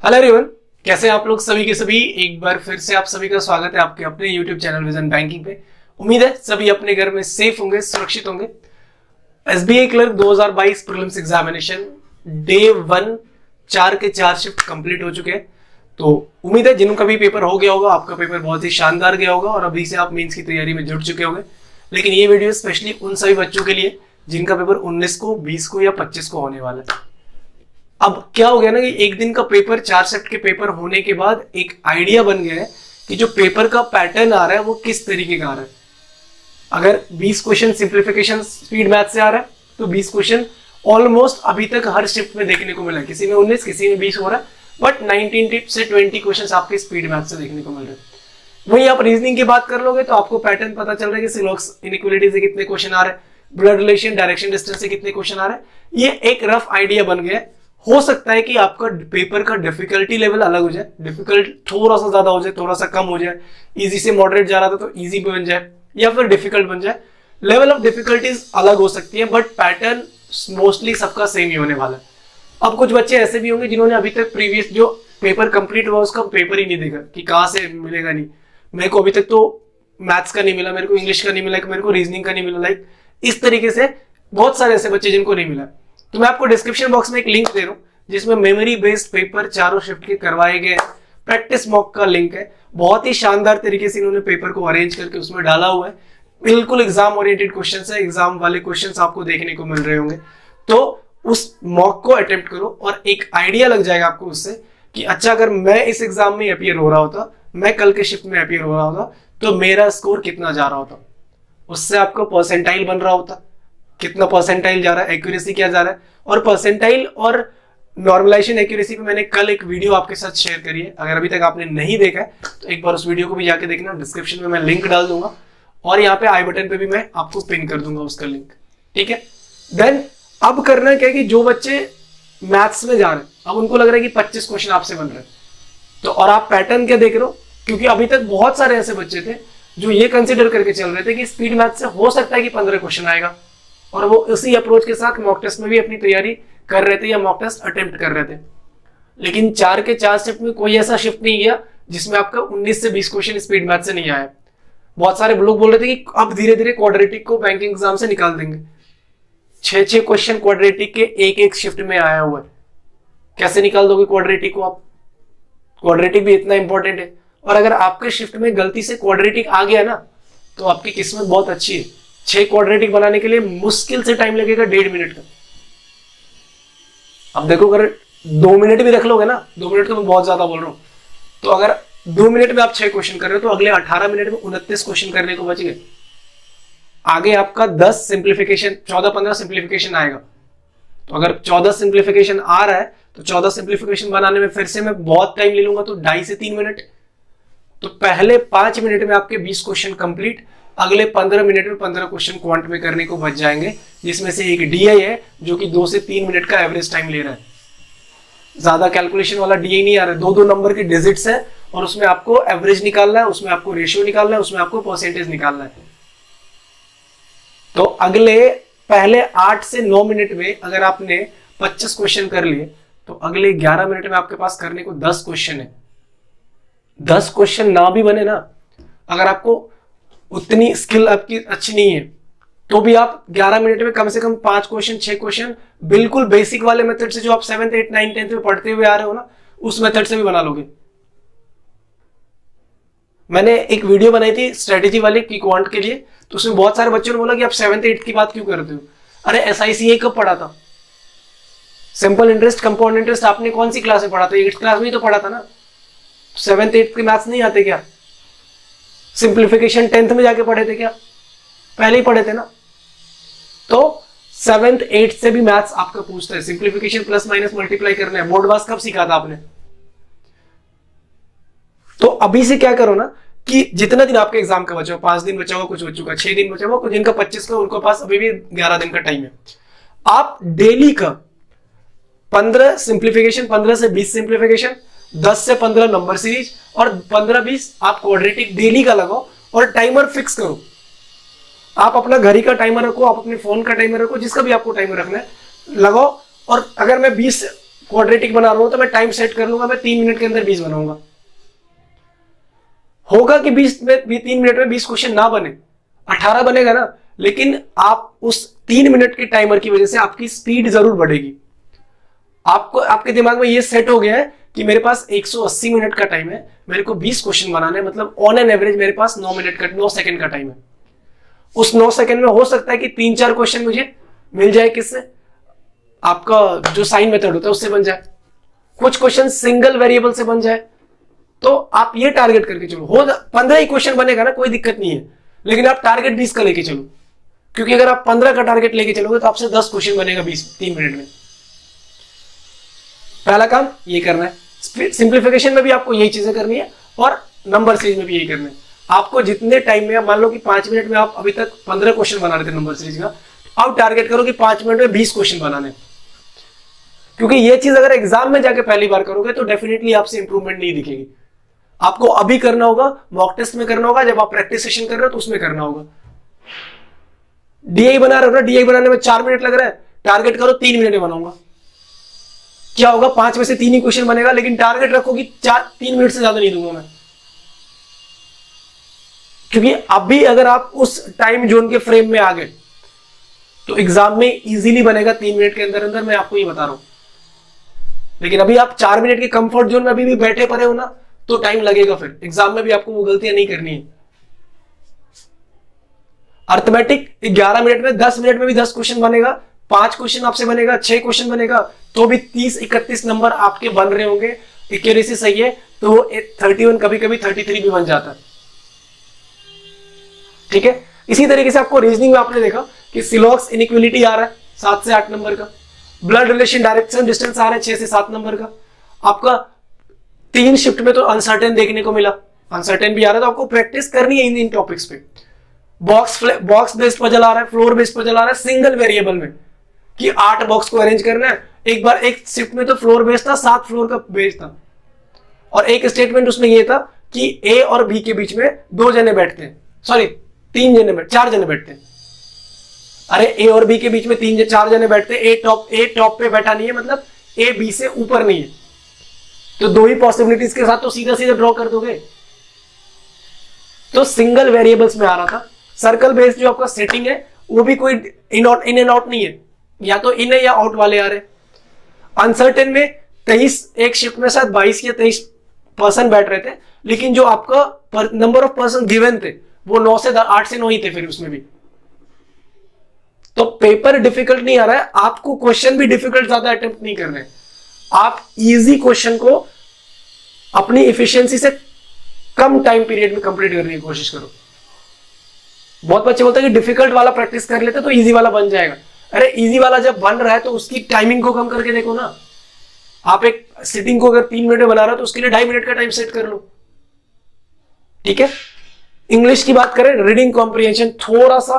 Hello everyone, कैसे हैं आप लोग सभी के सभी। एक बार फिर से आप सभी का स्वागत है आपके अपने यूट्यूब चैनल विजन बैंकिंग पे। उम्मीद है सभी अपने घर में सेफ होंगे, सुरक्षित होंगे। SBI clerk 2022 prelims examination day 1 4 के 4 शिफ्ट कंप्लीट हो चुके हैं। तो उम्मीद है जिनका भी पेपर हो गया होगा, आपका पेपर बहुत ही शानदार गया होगा और अभी से आप मेंस की तैयारी में जुट चुके होंगे। लेकिन ये वीडियो स्पेशली उन सभी बच्चों के लिए जिनका पेपर 19 को, 20 को या 25 को होने वाला है। अब क्या हो गया ना कि एक दिन का पेपर, 4 शिफ्ट के पेपर होने के बाद एक आइडिया बन गया है कि जो पेपर का पैटर्न आ रहा है वो किस तरीके का आ रहा है। अगर 20 क्वेश्चन सिंप्लीफिकेशन स्पीड मैथ से आ रहा है तो 20 क्वेश्चन ऑलमोस्ट अभी तक हर शिफ्ट में देखने को मिला है। किसी में 19, किसी में 20 हो रहा है, बट 19 से 20 क्वेश्चन आपके स्पीड मैथ से देखने को मिल रहे हैं। वहीं आप रीजनिंग की बात कर लोगे तो आपको पैटर्न पता चल रहा है कि सिलॉक्स इनइक्वालिटी से कितने क्वेश्चन आ रहे हैं, ब्लड रिलेशन, डायरेक्शन डिस्टेंस से कितने क्वेश्चन आ रहे हैं। ये एक रफ आइडिया बन गया है। हो सकता है कि आपका पेपर का डिफिकल्टी लेवल अलग हो जाए, डिफिकल्ट थोड़ा सा ज्यादा हो जाए, थोड़ा सा कम हो जाए, इजी से मॉडरेट जा रहा था तो इजी बन जाए या फिर डिफिकल्ट बन जाए। लेवल ऑफ डिफिकल्टीज अलग हो सकती है, बट पैटर्न मोस्टली सबका सेम ही होने वाला है। अब कुछ बच्चे ऐसे भी होंगे जिन्होंने अभी तक प्रीवियस जो पेपर कंप्लीट हुआ उसका पेपर ही नहीं देखा कि कहाँ से मिलेगा। नहीं, मेरे को अभी तक तो मैथ्स का नहीं मिला, मेरे को इंग्लिश का नहीं मिला, मेरे को रीजनिंग का नहीं मिला। लाइक इस तरीके से बहुत सारे ऐसे बच्चे जिनको नहीं मिला। तो मैं आपको डिस्क्रिप्शन बॉक्स में एक लिंक दे रहा हूँ जिसमें मेमोरी बेस्ड पेपर चारों शिफ्ट के करवाए गए प्रैक्टिस मॉक का लिंक है। बहुत ही शानदार तरीके से इन्होंने पेपर को अरेंज करके उसमें डाला हुआ है। बिल्कुल एग्जाम ओरिएंटेड क्वेश्चंस है, एग्जाम वाले क्वेश्चंस आपको देखने को मिल रहे होंगे। तो उस मॉक को अटेम्प्ट करो और एक आइडिया लग जाएगा आपको उससे कि अच्छा, अगर मैं इस एग्जाम में अपियर हो रहा होता, मैं कल के शिफ्ट में अपियर हो रहा होता तो मेरा स्कोर कितना जा रहा होता। उससे आपको परसेंटाइल बन रहा होता, कितना परसेंटाइल जा रहा है, एक्यूरेसी क्या जा रहा है। और परसेंटाइल और नॉर्मलाइजेशन एक्यूरेसी पे मैंने कल एक वीडियो आपके साथ शेयर करी है। अगर अभी तक आपने नहीं देखा है तो एक बार उस वीडियो को भी जाके देखना। डिस्क्रिप्शन में मैं लिंक डाल दूंगा और यहाँ पे आई बटन पे भी मैं आपको पिन कर दूंगा उसका लिंक, ठीक है। देन अब करना क्या है कि जो बच्चे मैथ्स में जा रहे हैं, अब उनको लग रहा है कि 25 क्वेश्चन आपसे बन रहे हैं, तो और आप पैटर्न क्या देख रहे हो, क्योंकि अभी तक बहुत सारे ऐसे बच्चे थे जो ये कंसिडर करके चल रहे थे कि स्पीड मैथ से हो सकता है कि 15 क्वेश्चन आएगा, और वो उसी अप्रोच के साथ मॉक टेस्ट में भी अपनी तैयारी कर रहे थे या मॉक टेस्ट अटेम्प्ट कर रहे थे। लेकिन 4 के 4 शिफ्ट में कोई ऐसा शिफ्ट नहीं गया जिसमें आपका 19 से 20 क्वेश्चन स्पीड मैथ से नहीं आया। बहुत सारे लोग बोल रहे थे कि अब धीरे धीरे क्वाड्रेटिक को बैंकिंग एग्जाम से निकाल देंगे। 6 क्वेश्चन क्वाड्रेटिक के एक शिफ्ट में आया हुआ है। कैसे निकाल दोगे क्वाड्रेटिक को आप? क्वाड्रेटिक भी इतना इंपॉर्टेंट है, और अगर आपके शिफ्ट में गलती से क्वाड्रेटिक आ गया ना तो आपकी किस्मत बहुत अच्छी है। 6 क्वाड्रेटिक बनाने के लिए मुश्किल से टाइम लगेगा 1.5 मिनट का। अब देखो, अगर 2 मिनट भी रख लोगे ना, 2 मिनट तो मैं बहुत ज्यादा बोल रहा हूं, तो अगर 2 मिनट में आप 6 क्वेश्चन कर रहे हो तो अगले 18 मिनट में 29 क्वेश्चन करने को बच गए। आगे आपका 10 सिंप्लीफिकेशन, 14-15 सिंप्लीफिकेशन आएगा। तो अगर 14 सिंप्लीफिकेशन आ रहा है तो 14 सिंप्लीफिकेशन बनाने में फिर से मैं बहुत टाइम ले लूंगा, तो 2.5 से 3 मिनट। तो पहले 5 मिनट में आपके 20 क्वेश्चन कंप्लीट, अगले 15 मिनट में 15 क्वेश्चन क्वांट में करने को बच जाएंगे, जिसमें से एक डीआई है जो कि 2 से 3 मिनट का एवरेज टाइम ले रहा है। ज्यादा कैलकुलेशन वाला डीआई नहीं आ रहा है, 2-2 नंबर की डिजिट्स है और उसमें आपको एवरेज निकालना है, उसमें आपको रेशियो निकालना है, उसमें आपको परसेंटेज निकालना है। तो अगले पहले 8 से 9 मिनट में अगर आपने 25 क्वेश्चन कर लिए तो अगले 11 मिनट में आपके पास करने को 10 क्वेश्चन है। 10 क्वेश्चन ना भी बने ना, अगर आपको उतनी स्किल आपकी अच्छी नहीं है तो भी आप 11 मिनट में कम से कम 5 क्वेश्चन, 6 क्वेश्चन बिल्कुल बेसिक वाले मेथड से जो आप 7th, 8th, 9th, 10th में पढ़ते हुए आ रहे हो ना, उस मेथड से भी बना लोगे। मैंने एक वीडियो बनाई थी स्ट्रेटेजी वाली की क्वांट के लिए, तो उसमें बहुत सारे बच्चों ने बोला कि आप 7th, 8th की बात क्यों करते हो? अरे SICA कब पढ़ा था? सिंपल इंटरेस्ट, कंपाउंड इंटरेस्ट आपने कौन सी क्लास में पढ़ा था? 8th क्लास में ही तो पढ़ा था ना। 7th, 8th के मैथ्स नहीं आते क्या? सिंप्लीफिकेशन 10th में जाके पढ़े थे क्या? पहले ही पढ़े थे ना। तो 7th, 8th से भी मैथ्स आपका पूछता है। सिंप्लीफिकेशन प्लस माइनस मल्टीप्लाई करना है, बोर्ड वास कब सीखा था आपने? तो अभी से क्या करो ना कि जितना दिन आपके एग्जाम का बचा हो, 5 दिन बचा हो कुछ बच्चों का, 6 दिन बचा हो कुछ, जिनका 25 का, उनके पास अभी भी 11 दिन का टाइम है। आप डेली का 15 सिंप्लीफिकेशन, 15 से 20 सिंप्लीफिकेशन, 10 से 15 नंबर सीरीज और 15-20 आप क्वाड्रेटिक डेली का लगाओ और टाइमर फिक्स करो। आप अपना घड़ी का टाइमर रखो, आप अपने फोन का टाइमर रखो, जिसका भी आपको टाइमर रखना है लगाओ। और अगर मैं 20 क्वाड्रेटिक बना रहा हूं तो मैं टाइम सेट कर लूंगा, मैं 3 मिनट के अंदर 20 बनाऊंगा। होगा कि 3 मिनट में 20 क्वेश्चन ना बने, 18 बनेगा ना, लेकिन आप उस 3 मिनट के टाइमर की वजह से आपकी स्पीड जरूर बढ़ेगी। आपको आपके दिमाग में ये सेट हो गया है कि मेरे पास 180 मिनट का टाइम है, मेरे को 20 क्वेश्चन बनाने हैं, मतलब ऑन एन एवरेज मेरे पास 9 सेकंड का टाइम है। उस 9 सेकंड में हो सकता है कि 3-4 क्वेश्चन मुझे मिल जाए, किससे? आपका जो साइन मेथड होता है उससे बन जाए, कुछ क्वेश्चन सिंगल वेरिएबल से बन जाए। तो आप ये टारगेट करके चलो, हो 15 ही क्वेश्चन बनेगा ना, कोई दिक्कत नहीं है, लेकिन आप टारगेट 20 का लेके चलो, क्योंकि अगर आप 15 का टारगेट लेके चलोगे तो आपसे 10 क्वेश्चन बनेगा 3 मिनट में। पहला काम ये करना है। सिंप्लीफिकेशन में भी आपको यही चीजें करनी है और नंबर सीरीज में भी यही करना है। आपको जितने टाइम में, मान लो कि 5 मिनट में आप अभी तक 15 क्वेश्चन बना रहे थे नंबर सीरीज का, अब टारगेट करो कि 5 मिनट में 20 क्वेश्चन बनाने, क्योंकि ये चीज अगर एग्जाम में जाके पहली बार करोगे तो डेफिनेटली आपसे इंप्रूवमेंट नहीं दिखेगी। आपको अभी करना होगा, मॉक टेस्ट में करना होगा, जब आप प्रैक्टिस सेशन कर रहे हो तो उसमें करना होगा। डीआई बना रहे हो ना, डीआई बनाने में 4 मिनट लग रहा है, टारगेट करो 3 मिनट में बनाऊंगा। क्या होगा, 5 में से 3 ही क्वेश्चन बनेगा, लेकिन टारगेट रखो कि 3 मिनट से ज्यादा नहीं दूंगा मैं, क्योंकि अभी अगर आप उस टाइम जोन के फ्रेम में आ गए तो एग्जाम में इजीली बनेगा 3 मिनट के अंदर अंदर, मैं आपको ये बता रहा हूं। लेकिन अभी आप 4 मिनट के कंफर्ट जोन में अभी भी बैठे पड़े हो ना, तो टाइम लगेगा, फिर एग्जाम में भी आपको वो गलतियां नहीं करनी है। अर्थमेटिक 11 मिनट में, 10 मिनट में भी 10 क्वेश्चन बनेगा, 5 क्वेश्चन आपसे बनेगा, 6 क्वेश्चन बनेगा, तो भी 30-31 नंबर आपके बन रहे होंगे। एक्यूरेसी सही है तो 31, कभी कभी 33 भी बन जाता है। ठीक है, इसी तरीके से आपको रीजनिंग में आपने देखा कि सिलॉक्स इनइक्वालिटी आ रहा है 7 से 8 नंबर का, ब्लड रिलेशन डायरेक्शन डिस्टेंस आ रहा है 6 से 7 नंबर का। आपका 3 शिफ्ट में तो अनसर्टेन देखने को मिला, अनसर्टेन भी आ रहा है, तो आपको प्रैक्टिस करनी है इन टॉपिक्स पे। बॉक्स बेस्ड पजल आ रहा है, फ्लोर बेस्ड पजल आ रहा है, सिंगल वेरिएबल में कि 8 बॉक्स को अरेंज करना है। एक बार एक शिफ्ट में तो फ्लोर बेस्ड था, 7 फ्लोर का बेस्ड था, और एक स्टेटमेंट उसमें यह था कि ए और बी के बीच में 2 जने बैठते हैं, सॉरी 4 जने बैठते हैं। अरे ए और बी के बीच में 4 जने बैठते हैं, ए टॉप पे बैठा नहीं है, मतलब ए बी से ऊपर नहीं है, तो 2 ही पॉसिबिलिटीज के साथ तो सीधा सीधा ड्रॉ कर दोगे। तो सिंगल वेरिएबल्स में आ रहा था। सर्कल बेस्ड जो आपका सेटिंग है वो भी कोई इन एंड आउट नहीं है, या तो इन है या आउट वाले आ रहे। अनसर्टेन में 23, एक शिफ्ट में शायद 22 या 23 पर्सन बैठ रहे थे, लेकिन जो आपका नंबर ऑफ पर्सन गिवन थे वो 8 से 9 ही थे फिर उसमें भी। तो पेपर डिफिकल्ट नहीं आ रहा है, आपको क्वेश्चन भी डिफिकल्ट ज्यादा अटेम्प्ट नहीं कर रहे हैं, आप इजी क्वेश्चन को अपनी इफिशियंसी से कम टाइम पीरियड में कंप्लीट करने की कोशिश करो। बहुत बच्चे बोलते हैं कि डिफिकल्ट वाला प्रैक्टिस कर लेते तो इजी वाला बन जाएगा। अरे इजी वाला जब बन रहा है तो उसकी टाइमिंग को कम करके देखो ना। आप एक सिटिंग को अगर 3 मिनट में बना रहा हो तो उसके लिए 2.5 मिनट का टाइम सेट कर लो। ठीक है, इंग्लिश की बात करें, रीडिंग कॉम्प्रिहेंशन थोड़ा सा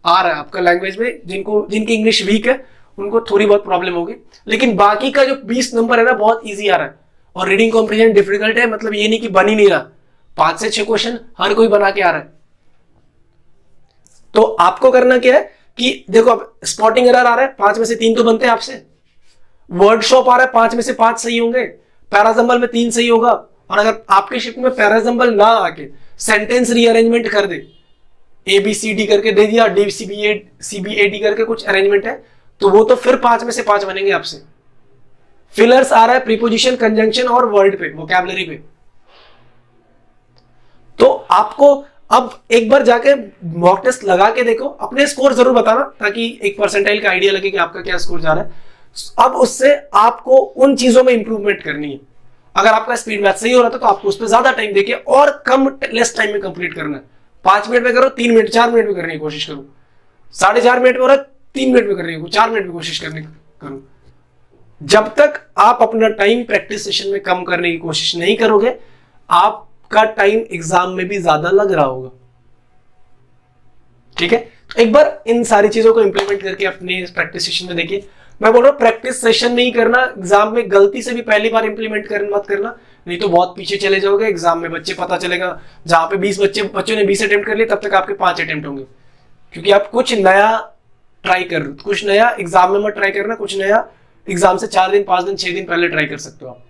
आ रहा है आपका लैंग्वेज में, जिनकी इंग्लिश वीक है उनको थोड़ी बहुत प्रॉब्लम होगी, लेकिन बाकी का जो 20 नंबर है ना बहुत इजी आ रहा है। और रीडिंग कॉम्प्रिहेंशन डिफिकल्ट है मतलब ये नहीं कि बन ही नहीं रहा, 5 से 6 क्वेश्चन हर कोई बना के आ रहा है। तो आपको करना क्या है कि देखो अब स्पॉटिंग एरर आ रहा है, 5 में से 3 तो बनते हैं आपसे। वर्ड शॉप आ रहा है, 5 में से 5 सही होंगे, पैराजम्बल में 3 सही होगा। और अगर आपके शिफ्ट में पैराजम्बल ना आके सेंटेंस रीअरेंजमेंट कर दे, ABCD करके दे दिया, DCBAD करके कुछ अरेंजमेंट है, तो वो तो फिर 5 में से 5 बनेंगे आपसे। फिलर्स आ रहा है प्रीपोजिशन, कंजंक्शन और वर्ड पे, वोकैबुलरी पे। तो आपको अब एक बार जाके मॉक टेस्ट लगा के देखो, अपने स्कोर जरूर बताना ताकि एक परसेंटाइल का आइडिया लगे कि आपका क्या स्कोर जा रहा है। अब उससे आपको उन चीजों में इंप्रूवमेंट करनी है। अगर आपका स्पीड मैथ सही हो रहा था तो आपको उस पर ज्यादा टाइम देके और कम लेस टाइम में कंप्लीट करना है। 5 मिनट में करो, 3 मिनट 4 मिनट में करने की कोशिश करो। 4.5 मिनट में हो रहा है, 3 मिनट में करने की, 4 मिनट में कोशिश करने करो। जब तक आप अपना टाइम प्रैक्टिस सेशन में कम करने की कोशिश नहीं करोगे, आपका टाइम एग्जाम में भी ज्यादा लग रहा होगा। ठीक है, तो एक बार इन सारी चीजों को इंप्लीमेंट करके अपने प्रैक्टिस सेशन में देखिए। मैं बोल रहा हूं प्रैक्टिस सेशन में ही करना, एग्जाम में गलती से भी पहली बार इंप्लीमेंट मत करना, नहीं तो बहुत पीछे चले जाओगे। एग्जाम में बच्चे पता चलेगा जहां पे 20 बच्चों ने 20 अटेम्प्ट कर लिए, तब तक आपके 5 अटेम्प्ट होंगे, क्योंकि आप कुछ नया ट्राई कर रहे हो। कुछ नया एग्जाम में मत ट्राई करना, कुछ नया एग्जाम से 4 दिन 5 दिन 6 दिन पहले ट्राई कर सकते हो आप।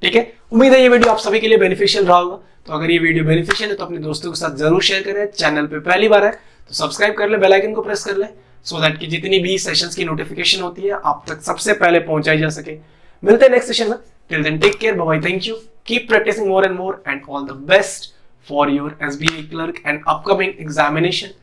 ठीक है, उम्मीद है ये वीडियो आप सभी के लिए बेनिफिशियल रहा होगा। तो अगर ये वीडियो बेनिफिशियल है तो अपने दोस्तों के साथ जरूर शेयर करें। चैनल पे पहली बार है तो सब्सक्राइब कर ले, बेल आइकन को प्रेस कर ले, सो दैट कि जितनी भी सेशंस की नोटिफिकेशन होती है आप तक सबसे पहले पहुंचाई जा सके। मिलते हैं नेक्स्ट सेशन में। Till then take care, bye bye, thank you, keep practising more and more, and all the best for your SBI clerk and upcoming examination